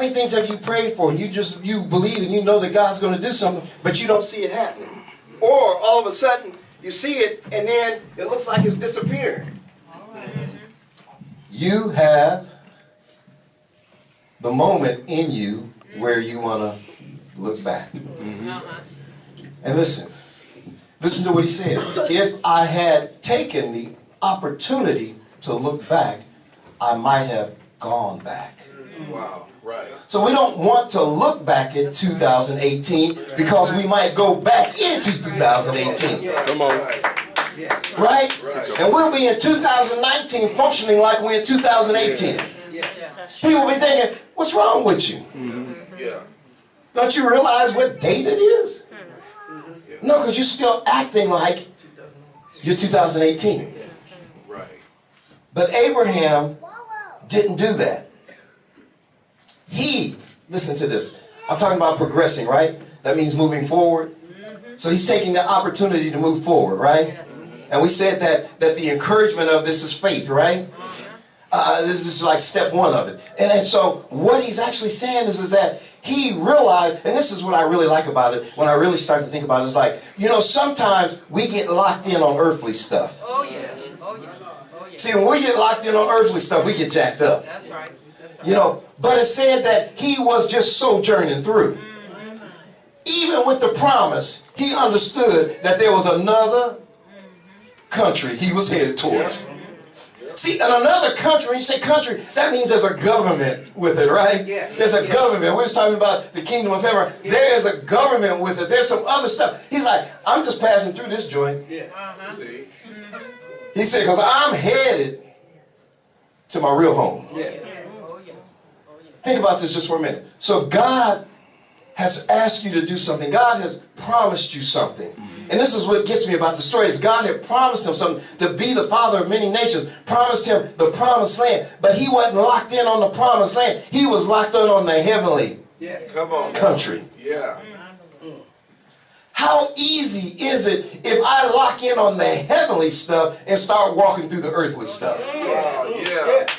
many things have you prayed for and you believe and you know that God's going to do something, but you don't see it happening? Or all of a sudden you see it and then it looks like it's disappeared. You have the moment in you where you want to look back. And listen to what he said. If I had taken the opportunity to look back, I might have gone back. Wow, right. So we don't want to look back at 2018 because we might go back into 2018. Come on. Right? And we'll be in 2019 functioning like we're in 2018. People will be thinking, what's wrong with you? Yeah. Don't you realize what date it is? No, because you're still acting like you're 2018. Right. But Abraham didn't do that. Listen to this. I'm talking about progressing, right? That means moving forward. So he's taking the opportunity to move forward, right? And we said that the encouragement of this is faith, right? This is like step one of it. And so what he's actually saying is that he realized, and this is what I really like about it, when I really start to think about it, is like, sometimes we get locked in on earthly stuff. Oh, yeah. Oh, yeah. Oh, yeah. See, when we get locked in on earthly stuff, we get jacked up. That's right. But it said that he was just sojourning through. Even with the promise, he understood that there was another country he was headed towards. See, in another country, when you say country, that means there's a government with it, right? There's a government. We was talking about the kingdom of heaven. There is a government with it. There's some other stuff. He's like, I'm just passing through this joint. See? He said, because I'm headed to my real home. Think about this just for a minute. So God has asked you to do something. God has promised you something. And this is what gets me about the story, is God had promised him something, to be the father of many nations, promised him the promised land. But he wasn't locked in on the promised land. He was locked in on the heavenly country. Yeah. How easy is it if I lock in on the heavenly stuff and start walking through the earthly stuff? Wow,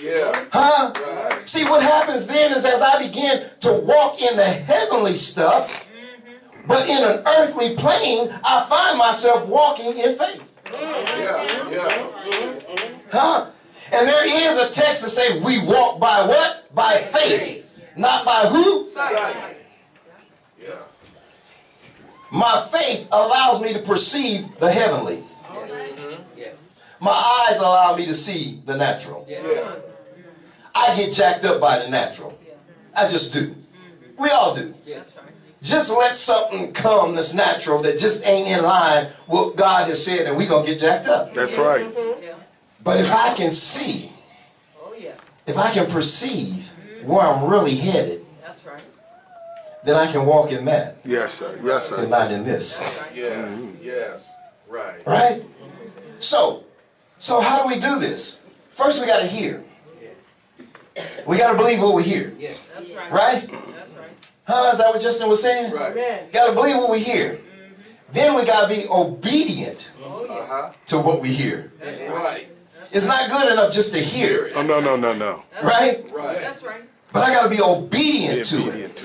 yeah. Huh? Right. See, what happens then is as I begin to walk in the heavenly stuff, but in an earthly plane, I find myself walking in faith. Yeah. Huh? And there is a text that says we walk by what? By faith. Not by who? Sight. Yeah. My faith allows me to perceive the heavenly. My eyes allow me to see the natural. Yeah. I get jacked up by the natural. I just do. We all do. Just let something come that's natural that just ain't in line with what God has said, and we're going to get jacked up. That's right. But if I can see, if I can perceive where I'm really headed, then I can walk in that. Yes, sir. Yes, sir. And not in this. Yes. Yes. Right. Right? So how do we do this? First, we got to hear. We got to believe what we hear. Right? Huh? Is that what Justin was saying? Right. Got to believe what we hear. Then we got to be obedient to what we hear. Right. It's not good enough just to hear it. Oh, no. Right? Right. But I got to be obedient to it.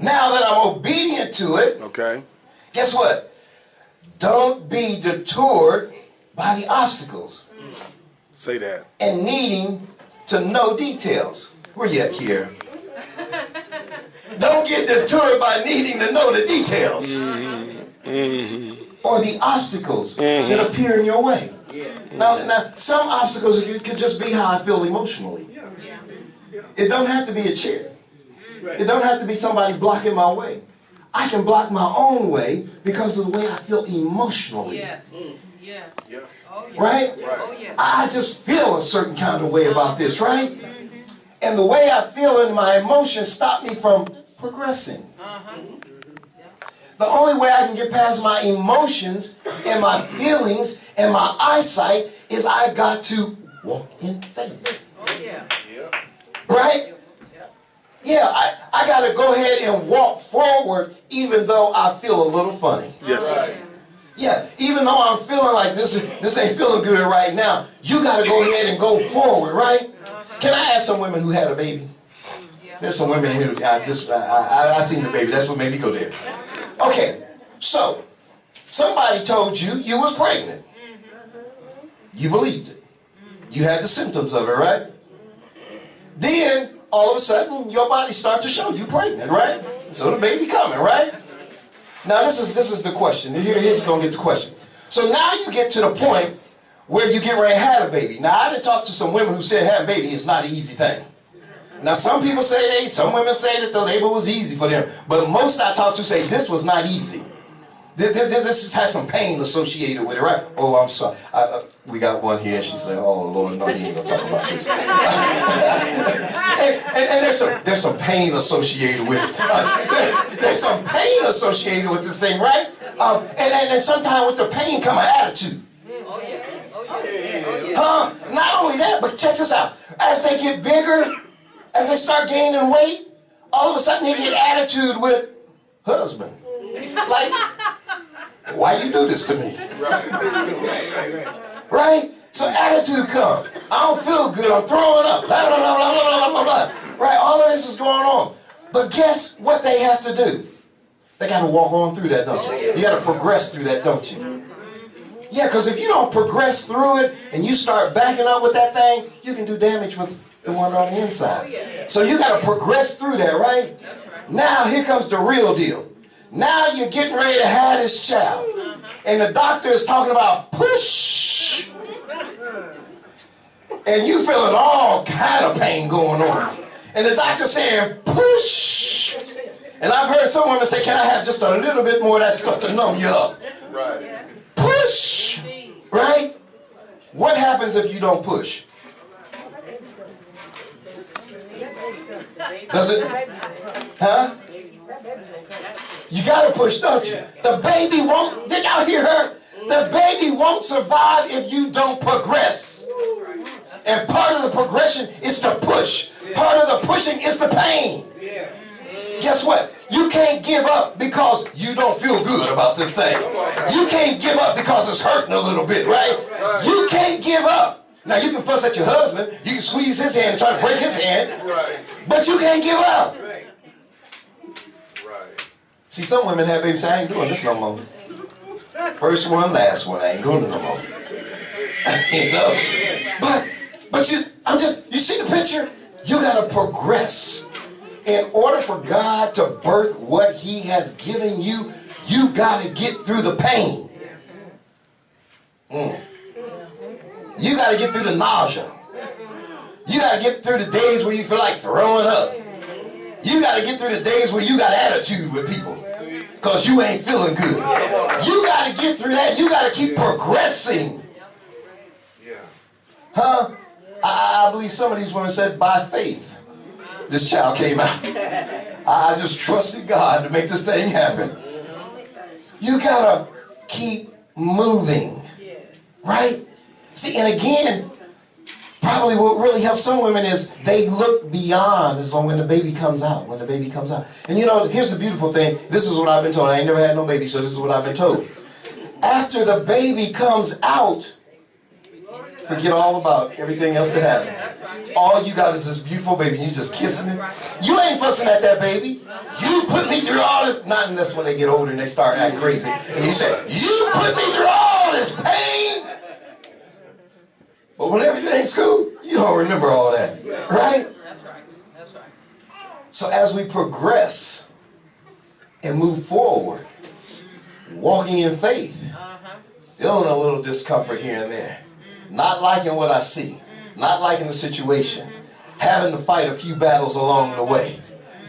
Now that I'm obedient to it, Okay. guess what? Don't be detoured by the obstacles Say that. and needing to know details. Where you at, Kiera? Don't get detoured by needing to know the details or the obstacles that appear in your way. Now, some obstacles could just be how I feel emotionally. It don't have to be a chair. It don't have to be somebody blocking my way. I can block my own way because of the way I feel emotionally. Right? I just feel a certain kind of way about this, right? And the way I feel in my emotions stop me from progressing. The only way I can get past my emotions and my feelings and my eyesight is I got to walk in faith. Right? Yeah, I got to go ahead and walk forward even though I feel a little funny. Yes, sir. Yeah, even though I'm feeling like this ain't feeling good right now, you got to go ahead and go forward, right? Can I ask some women who had a baby? There's some women here. I seen the baby. That's what made me go there. Okay, so somebody told you you was pregnant. You believed it. You had the symptoms of it, right? Then all of a sudden your body starts to show you pregnant, right? So the baby coming, right? Now this is the question. Here's gonna get the question. So now you get to the point where you get ready to have a baby. Now I done talked to some women who said having a baby is not an easy thing. Now some people say some women say that the labor was easy for them, but most I talked to say this was not easy. This has some pain associated with it, right? Oh, I'm sorry. We got one here, and she's like, "Oh Lord, no, he ain't gonna talk about this." and there's some pain associated with it. There's some pain associated with this thing, right? And sometimes with the pain come an attitude. Oh yeah. Oh yeah. Not only that, but check this out. As they get bigger, as they start gaining weight, all of a sudden they get attitude with husband. Like, why you do this to me? Right? So attitude comes. I don't feel good. I'm throwing up. Blah, blah, blah, blah, blah, blah, blah. Right? All of this is going on. But guess what they have to do? They got to walk on through that, don't you? You got to progress through that, don't you? Yeah, because if you don't progress through it and you start backing up with that thing, you can do damage with the one on the inside. So you got to progress through that, right? Now here comes the real deal. Now you're getting ready to have this child. And the doctor is talking about push. And you feeling all kind of pain going on. And the doctor saying push. And I've heard some women say, "Can I have just a little bit more of that stuff to numb you up?" Right. Push. Right? What happens if you don't push? Does it? Huh? You gotta push, don't you? The baby won't, did y'all hear her? The baby won't survive if you don't progress. And part of the progression is to push. Part of the pushing is the pain. Guess what? You can't give up because you don't feel good about this thing. You can't give up because it's hurting a little bit, right? You can't give up. Now you can fuss at your husband, you can squeeze his hand and try to break his hand, but you can't give up. See, some women have babies say, "I ain't doing this no more. First one, last one, I ain't doing it no more." You know? But you see the picture? You gotta progress. In order for God to birth what He has given you, you gotta get through the pain. You gotta get through the nausea. You gotta get through the days where you feel like throwing up. You gotta get through the days where you got attitude with people because you ain't feeling good. You gotta get through that. You gotta keep progressing. Huh? I believe some of these women said, by faith, this child came out. I just trusted God to make this thing happen. You gotta keep moving. Right? See, and again, probably what really helps some women is they look beyond as long when the baby comes out. When the baby comes out. And you know, here's the beautiful thing. This is what I've been told. I ain't never had no baby, so this is what I've been told. After the baby comes out, forget all about everything else that happened. All you got is this beautiful baby. You just kissing it. You ain't fussing at that baby. You put me through all this. Not unless when they get older and they start acting crazy. And you say, "You put me through all this pain." But when everything's cool, you don't remember all that. Right? That's right. That's right. So as we progress and move forward, walking in faith, feeling a little discomfort here and there, not liking what I see, not liking the situation, having to fight a few battles along the way,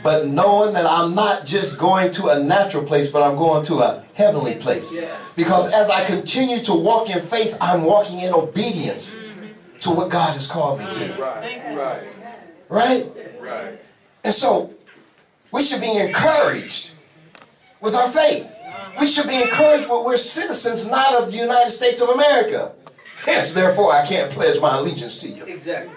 but knowing that I'm not just going to a natural place, but I'm going to a heavenly place. Because as I continue to walk in faith, I'm walking in obedience to what God has called me to. Right? And so, we should be encouraged with our faith. We should be encouraged when we're citizens not of the United States of America. Hence, therefore, I can't pledge my allegiance to you. Exactly.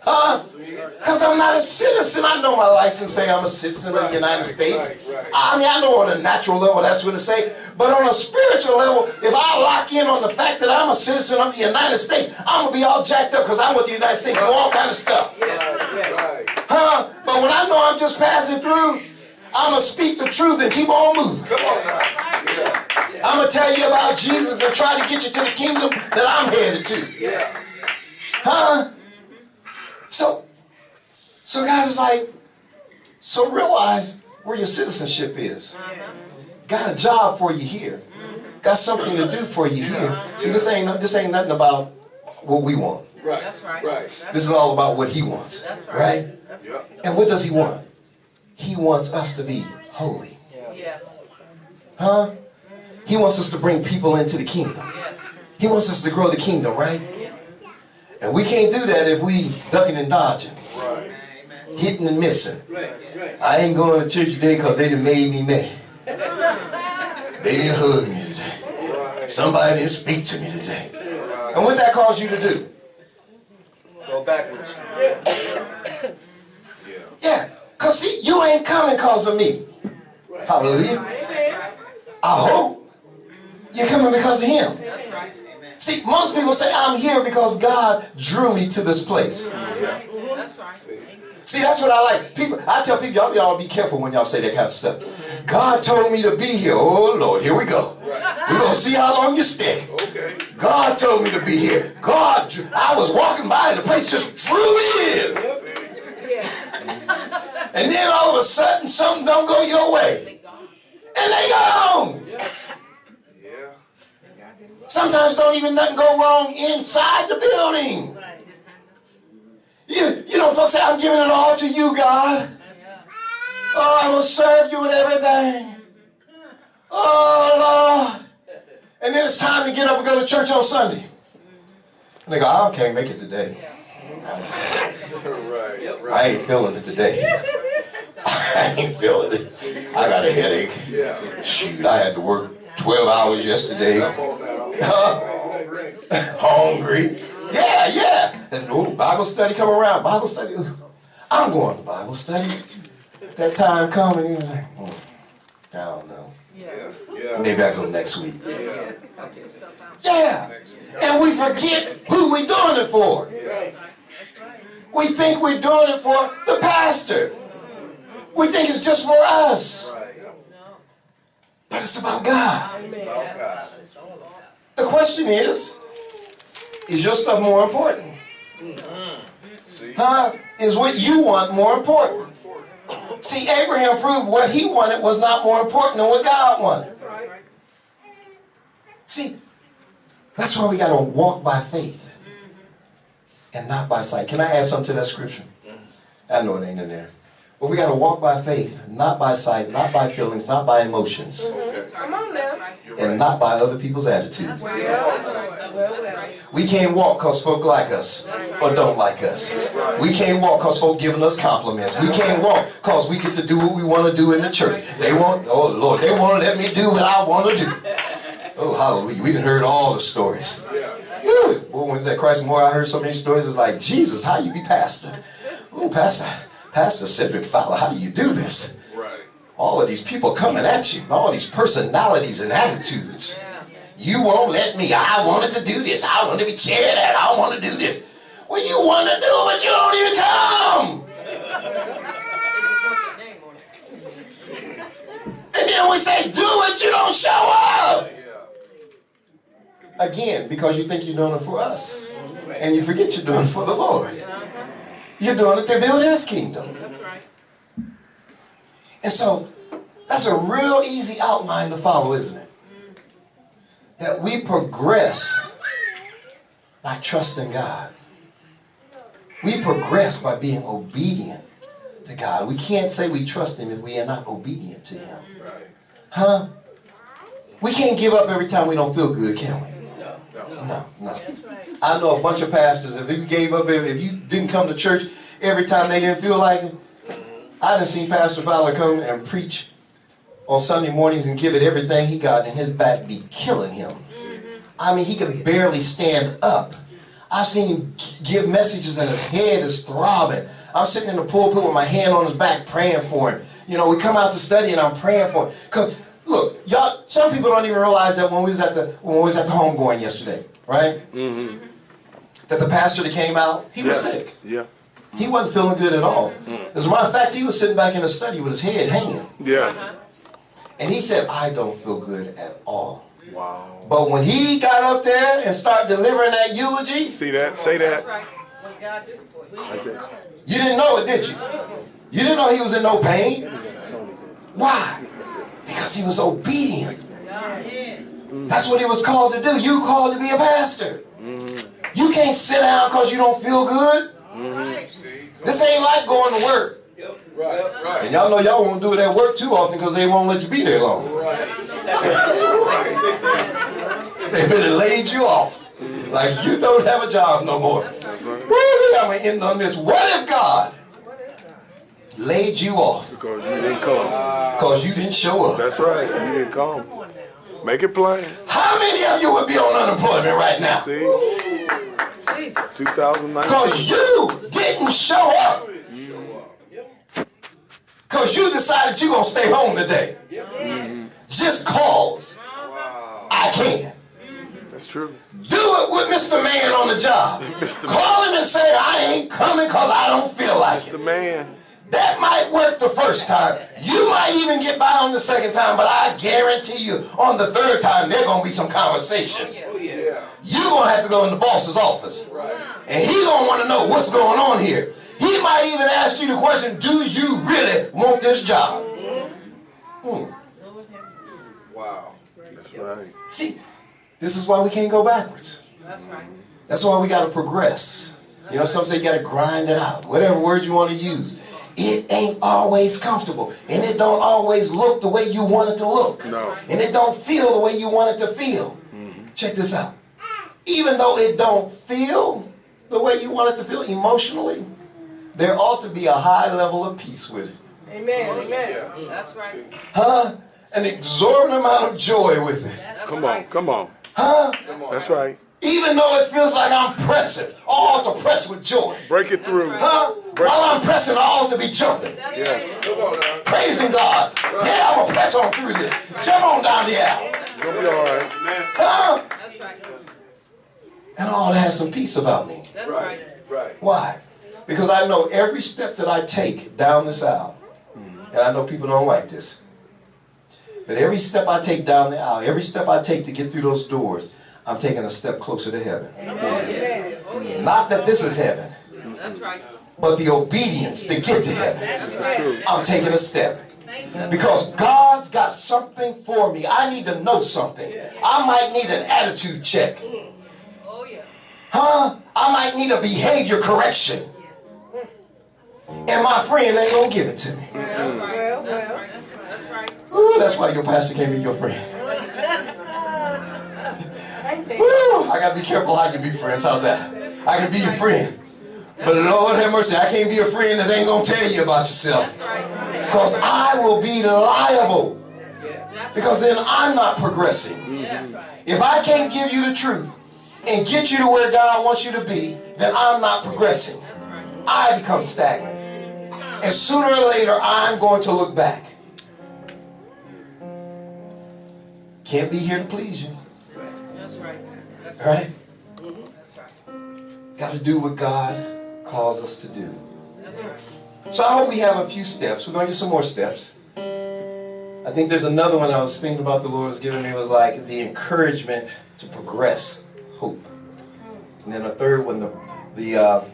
Because I'm not a citizen. I know my license say I'm a citizen of the United States. I mean, I know on a natural level that's what it say. But on a spiritual level, if I lock in on the fact that I'm a citizen of the United States, I'm going to be all jacked up because I'm with the United States and all kind of stuff. Huh? But when I know I'm just passing through, I'm going to speak the truth and keep on moving. Come on now. Yeah. I'm going to tell you about Jesus and try to get you to the kingdom that I'm headed to. Yeah. Huh? So God is like, so realize where your citizenship is. Got a job for you here. Got something to do for you here. See, this ain't nothing about what we want. Right. That's right. Right. This is all about what he wants. That's Right? right. That's right. And what does he want? He wants us to be holy. Yes. Huh? He wants us to bring people into the kingdom. Yes. He wants us to grow the kingdom, right? And we can't do that if we ducking and dodging. Right. Hitting and missing. I ain't going to church today because they done made me mad. They didn't hug me today. Right. Somebody didn't speak to me today. And what that cause you to do? Go backwards. Yeah. Because see, you ain't coming because of me. Hallelujah. I hope you're coming because of him. That's right. See, most people say, I'm here because God drew me to this place. That's right. See, that's what I like. I tell people, y'all be careful when y'all say that kind of stuff. God told me to be here. Oh, Lord, here we go. We're going to see how long you stick. Okay. God told me to be here. I was walking by and the place just drew me in. And then all of a sudden, something don't go your way. And they gone. Yeah. Sometimes don't even nothing go wrong inside the building. You know, folks say, I'm giving it all to you, God. Oh, I will serve you with everything. Oh, Lord. And then it's time to get up and go to church on Sunday. And they go, I can't make it today. I ain't feeling it today. I ain't feeling it. I got a headache. Shoot, I had to work 12 hours yesterday. Hungry. Yeah. And Bible study come around. Bible study. I'm going to Bible study. That time coming, you're like, I don't know. Maybe I'll go next week. Yeah. And we forget who we're doing it for. We think we're doing it for the pastor. We think it's just for us. But it's about God. The question is your stuff more important? Huh? Is what you want more important? See, Abraham proved what he wanted was not more important than what God wanted. See, that's why we got to walk by faith and not by sight. Can I add something to that scripture? I know it ain't in there. But we got to walk by faith, not by sight, not by feelings, not by emotions. Come on now. And not by other people's attitude. We can't walk because folk like us or don't like us. We can't walk because folk giving us compliments. We can't walk because we get to do what we want to do in the church. They want, oh Lord, they want to let me do what I want to do. Oh, hallelujah. We done heard all the stories. Woo. Boy, when's that Christ more? I heard so many stories. It's like, Jesus, how you be pastor? Oh, Pastor Cedric Fowler, how do you do this? All of these people coming at you, all these personalities and attitudes. You won't let me. I wanted to do this. I want to be chair of that. I want to do this. Well, you want to do it, but you don't even come. And then we say, do it, you don't show up. Again, because you think you're doing it for us. And you forget you're doing it for the Lord. You're doing it to build his kingdom. And so, that's a real easy outline to follow, isn't it? That we progress by trusting God. We progress by being obedient to God. We can't say we trust him if we are not obedient to him. Huh? We can't give up every time we don't feel good, can we? No. I know a bunch of pastors, if you gave up, if you didn't come to church every time they didn't feel like it, I done seen Pastor Fowler come and preach on Sunday mornings and give it everything he got, and his back be killing him. I mean, he could barely stand up. I've seen him give messages and his head is throbbing. I'm sitting in the pulpit with my hand on his back praying for him. You know, we come out to study and I'm praying for him. Because, look, y'all, some people don't even realize that when we was at the homegoing yesterday, right? That the pastor that came out, he was sick. He wasn't feeling good at all. As a matter of fact, he was sitting back in the study with his head hanging. Yes. And he said, I don't feel good at all. Wow. But when he got up there and started delivering that eulogy, See that? Say that. That's right. What God do for you. That's it. you didn't know it, did you? You didn't know he was in no pain. Why? Because he was obedient. That's what he was called to do. You called to be a pastor. You can't sit down because you don't feel good. This ain't like going to work. Right. And y'all know y'all won't do it at work too often because they won't let you be there long. They really laid you off. Like you don't have a job no more. Woo, I'm going to end on this. What if God laid you off Because you didn't come. because you didn't show up? That's right. You didn't come. Make it plain. How many of you would be on unemployment right now? See? Jesus. 2019. Because you didn't show up. Because you decided you're going to stay home today. Just cause I can. That's true. Do it with Mr. Man on the job. Mr. Call him and say, I ain't coming because I don't feel like The it. man. That might work the first time. You might even get by on the second time, but I guarantee you on the third time there's going to be some conversation. Yeah. You're going to have to go in the boss's office. Right. And he's going to want to know what's going on here. He might even ask you the question, do you really want this job? Wow. That's right. See, this is why we can't go backwards. That's right. That's why we got to progress. You know, some say you got to grind it out. Whatever word you want to use. It ain't always comfortable. And it don't always look the way you want it to look. No. And it don't feel the way you want it to feel. Check this out. Even though it don't feel the way you want it to feel emotionally, there ought to be a high level of peace with it. Amen. Amen. Yeah. That's right. Huh? An exorbitant amount of joy with it. That's Come right. on. Come on. Huh? That's right. Even though it feels like I'm pressing, I ought to press with joy. Break it through. Huh? While I'm pressing, I ought to be jumping. That's Yes. right. Come on now. Praising God. Yeah, I'm going to press on through this. Jump on down the aisle. Gonna be all right. Huh? That's right. And I ought to have some peace about me. That's right. Right. Why? Because I know every step that I take down this aisle, and I know people don't like this, but every step I take down the aisle, every step I take to get through those doors, I'm taking a step closer to heaven. Amen. Oh, yeah. Not that this is heaven, That's right. but the obedience to get to heaven. That's right. I'm taking a step. Because God's got something for me. I need to know something. I might need an attitude check. Oh, yeah. Huh? I might need a behavior correction. And my friend ain't gonna give it to me. That's right. That's right. That's right. Ooh, that's why your pastor can't be your friend. Ooh, I gotta be careful how you be friends. How's that? I can be your friend. But Lord have mercy, I can't be a friend that ain't gonna tell you about yourself. Because I will be liable. Because then I'm not progressing. If I can't give you the truth and get you to where God wants you to be, then I'm not progressing. I become stagnant. And sooner or later, I'm going to look back. Can't be here to please you. That's right. That's All right? right. Got to do what God calls us to do. That's right. So I hope we have a few steps. We're going to do some more steps. I think there's another one I was thinking about the Lord was giving me was like the encouragement to progress, hope. And then a third one, the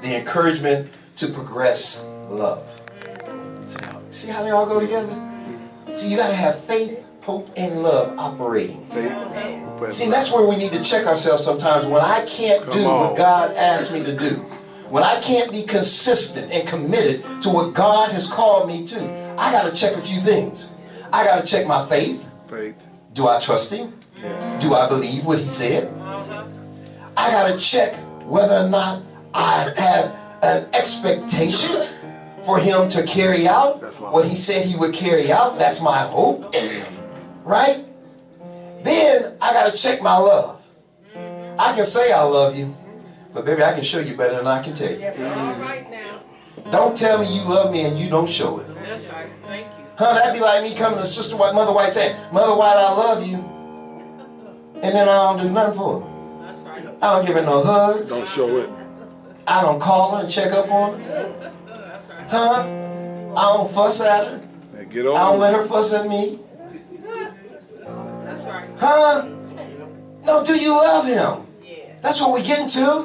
encouragement to progress, love. See how they all go together? See, you got to have faith, hope, and love operating. See, that's where we need to check ourselves sometimes. When I can't do what God asked me to do, when I can't be consistent and committed to what God has called me to, I got to check a few things. I got to check my faith. Do I trust Him? Do I believe what He said? I got to check whether or not I have an expectation for Him to carry out what He said He would carry out. That's my hope. Right? Then I got to check my love. I can say I love you, but baby, I can show you better than I can tell you. Yes, all right now. Don't tell me you love me and you don't show it. That's right. Thank you. Huh, that'd be like me coming to Sister White, Mother White saying, Mother White, I love you. And then I don't do nothing for her. That's right. I don't give her no hugs. Don't show it. I don't call her and check up on her. Huh? I don't fuss at her. Get I don't let her fuss at me. That's right. Huh? No, do you love him? That's what we're getting to.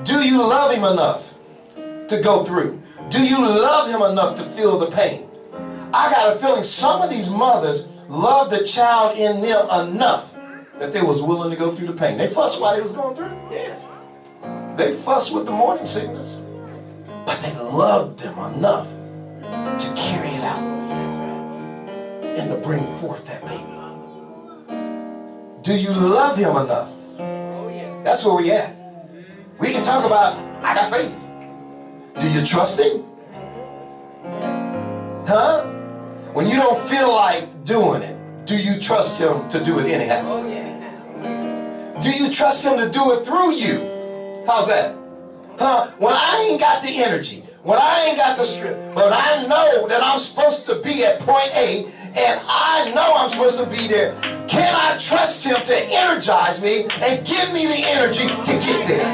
Do you love him enough to go through? Do you love him enough to feel the pain? I got a feeling some of these mothers loved the child in them enough that they was willing to go through the pain. They fussed while they was going through. They fussed with the morning sickness. But they loved them enough to carry it out and to bring forth that baby. Do you love him enough? That's where we at. We can talk about, I got faith. Do you trust him? Huh? When you don't feel like doing it, do you trust him to do it anyhow? Do you trust him to do it through you? How's that? Huh? When I ain't got the energy, when I ain't got the strength, but I know that I'm supposed to be at point A, and I know I'm supposed to be there, can I trust him to energize me and give me the energy to get there?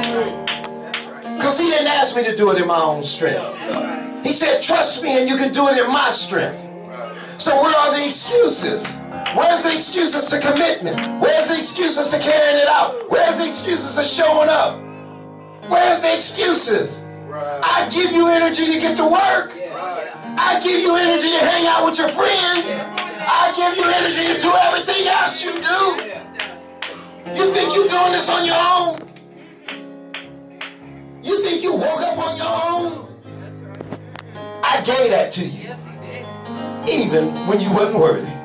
Because he didn't ask me to do it in my own strength. He said, trust me and you can do it in my strength. So where are the excuses? Where's the excuses to commitment? Where's the excuses to carrying it out? Where's the excuses to showing up? Where's the excuses? I give you energy to get to work. I give you energy to hang out with your friends. I give you energy to do everything else you do. You think you're doing this on your own? You think you woke up on your own? I gave that to you, even when you wasn't worthy.